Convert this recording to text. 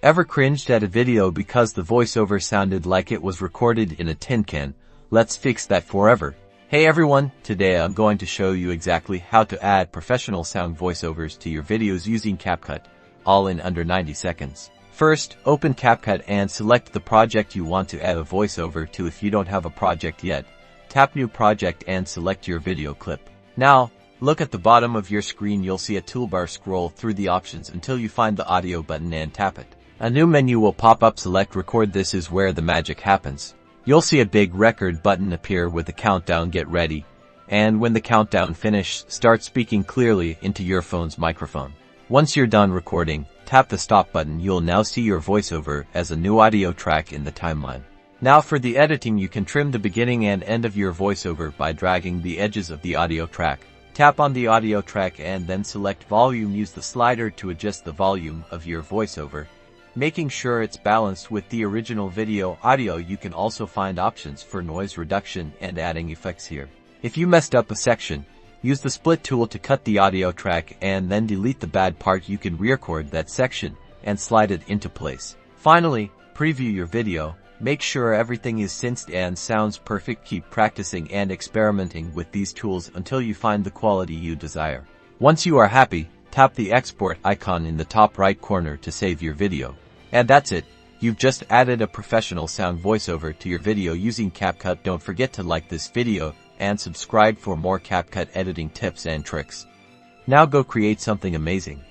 Ever cringed at a video because the voiceover sounded like it was recorded in a tin can? Let's fix that forever. Hey everyone, today I'm going to show you exactly how to add professional sound voiceovers to your videos using Capcut, all in under 90 seconds. First, open Capcut and select the project you want to add a voiceover to. If you don't have a project yet, tap New Project and select your video clip. Now, look at the bottom of your screen. You'll see a toolbar. Scroll through the options until you find the audio button and tap it. A new menu will pop up. Select Record. This is where the magic happens. You'll see a big record button appear with a countdown. Get ready. And when the countdown finishes, start speaking clearly into your phone's microphone. Once you're done recording, tap the stop button. You'll now see your voiceover as a new audio track in the timeline. Now for the editing, you can trim the beginning and end of your voiceover by dragging the edges of the audio track. Tap on the audio track and then select volume. Use the slider to adjust the volume of your voiceover, making sure it's balanced with the original video audio. You can also find options for noise reduction and adding effects here. If you messed up a section, use the split tool to cut the audio track and then delete the bad part. You can re-record that section and slide it into place. Finally, preview your video. Make sure everything is synced and sounds perfect. Keep practicing and experimenting with these tools until you find the quality you desire. Once you are happy, tap the export icon in the top right corner to save your video. And that's it. You've just added a professional sound voiceover to your video using Capcut. Don't forget to like this video and subscribe for more Capcut editing tips and tricks. Now go create something amazing.